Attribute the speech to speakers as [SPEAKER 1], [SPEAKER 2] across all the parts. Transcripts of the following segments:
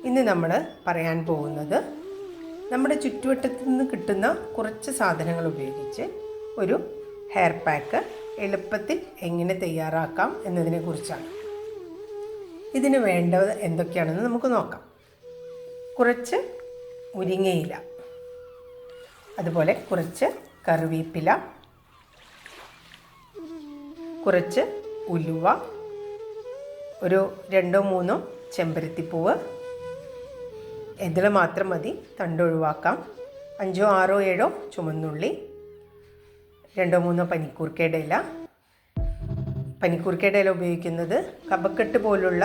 [SPEAKER 1] ഇന്ന് നമ്മൾ പറയാൻ പോകുന്നത് നമ്മുടെ ചുറ്റുവട്ടത്തു നിന്ന് കിട്ടുന്ന കുറച്ച് സാധനങ്ങൾ ഉപയോഗിച്ച് ഒരു ഹെയർ പാക്ക് എളുപ്പത്തിൽ എങ്ങനെ തയ്യാറാക്കാം എന്നതിനെ കുറിച്ചാണ്. ഇതിന് വേണ്ടത് എന്തൊക്കെയാണെന്ന് നമുക്ക് നോക്കാം. കുറച്ച് മുരിങ്ങയില, അതുപോലെ കുറച്ച് കറിവേപ്പില, കുറച്ച് ഉലുവ, ഒരു 2-3 ചെമ്പരത്തിപ്പൂവ്, ഇതിൽ മാത്രം മതി, തണ്ടൊഴിവാക്കാം. 5-6-7 ചുമന്നുള്ളി, 2-3 പനിക്കൂർക്കയുടെ ഇല. പനിക്കൂർക്കയുടെ ഇല ഉപയോഗിക്കുന്നത് കഫക്കെട്ട് പോലുള്ള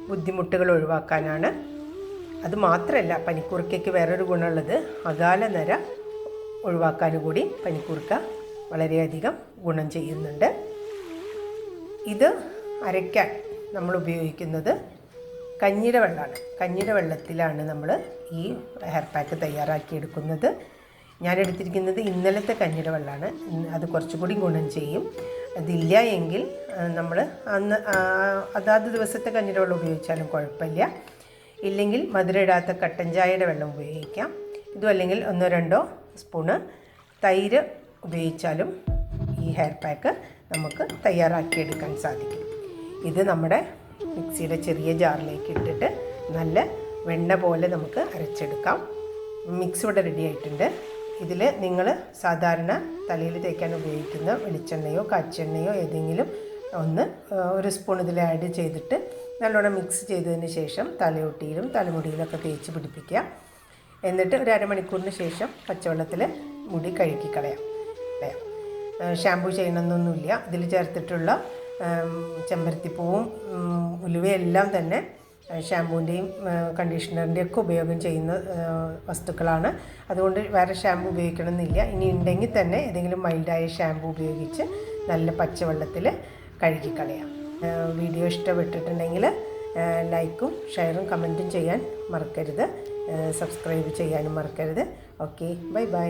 [SPEAKER 1] ബുദ്ധിമുട്ടുകൾ ഒഴിവാക്കാനാണ്. അതുമാത്രമല്ല, പനിക്കൂർക്കയ്ക്ക് വേറൊരു ഗുണമുള്ളത് അകാല നര ഒഴിവാക്കാനും കൂടി പനിക്കൂർക്ക വളരെയധികം ഗുണം ചെയ്യുന്നുണ്ട്. ഇത് അരയ്ക്കാൻ നമ്മൾ ഉപയോഗിക്കുന്നത് കഞ്ഞിയുടെ വെള്ളമാണ്. കഞ്ഞിയുടെ വെള്ളത്തിലാണ് നമ്മൾ ഈ ഹെയർ പാക്ക് തയ്യാറാക്കിയെടുക്കുന്നത്. ഞാൻ എടുത്തിരിക്കുന്നത് ഇന്നലത്തെ കഞ്ഞിയുടെ വെള്ളമാണ്. അത് കുറച്ചുകൂടി ഗുണം ചെയ്യും. അതില്ല എങ്കിൽ നമ്മൾ അതാത് ദിവസത്തെ കഞ്ഞിയുടെ വെള്ളം ഉപയോഗിച്ചാലും കുഴപ്പമില്ല. ഇല്ലെങ്കിൽ മധുരം ഇടാത്ത കട്ടൻ ചായയുടെ വെള്ളം ഉപയോഗിക്കാം. ഇതും അല്ലെങ്കിൽ 1-2 സ്പൂണ് തൈര് ഉപയോഗിച്ചാലും ഈ ഹെയർ പാക്ക് നമുക്ക് തയ്യാറാക്കിയെടുക്കാൻ സാധിക്കും. ഇത് നമ്മുടെ മിക്സിയുടെ ചെറിയ ജാറിലേക്ക് ഇട്ടിട്ട് നല്ല വെണ്ണ പോലെ നമുക്ക് അരച്ചെടുക്കാം. മിക്സ് ഇവിടെ റെഡി ആയിട്ടുണ്ട്. ഇതിൽ നിങ്ങൾ സാധാരണ തലയിൽ തേക്കാൻ ഉപയോഗിക്കുന്ന വെളിച്ചെണ്ണയോ കാച്ചെണ്ണയോ ഏതെങ്കിലും ഒരു സ്പൂൺ ഇതിൽ ആഡ് ചെയ്തിട്ട് നല്ലോണം മിക്സ് ചെയ്തതിന് ശേഷം തലയൊട്ടിയിലും തലമുടിയിലൊക്കെ തേച്ച് പിടിപ്പിക്കുക. എന്നിട്ട് ഒരു അരമണിക്കൂറിന് ശേഷം പച്ചവെള്ളത്തിൽ മുടി കഴുകിക്കളയാം. ഷാമ്പൂ ചെയ്യണമെന്നൊന്നുമില്ല. ഇതിൽ ചേർത്തിട്ടുള്ള ചെമ്പരത്തിപ്പൂവും ഉലുവയെല്ലാം തന്നെ ഷാമ്പൂവിൻ്റെയും കണ്ടീഷണറിൻ്റെയും ഒക്കെ ഉപയോഗം ചെയ്യുന്ന വസ്തുക്കളാണ്. അതുകൊണ്ട് വേറെ ഷാമ്പൂ ഉപയോഗിക്കണമെന്നില്ല. ഇനി ഉണ്ടെങ്കിൽ തന്നെ ഏതെങ്കിലും മൈൽഡായ ഷാമ്പൂ ഉപയോഗിച്ച് നല്ല പച്ചവെള്ളത്തിൽ കഴുകിക്കളയാം. വീഡിയോ ഇഷ്ടപ്പെട്ടിട്ടുണ്ടെങ്കിൽ ലൈക്കും ഷെയറും കമൻറ്റും ചെയ്യാൻ മറക്കരുത്. സബ്സ്ക്രൈബ് ചെയ്യാനും മറക്കരുത്. Okay, bye bye.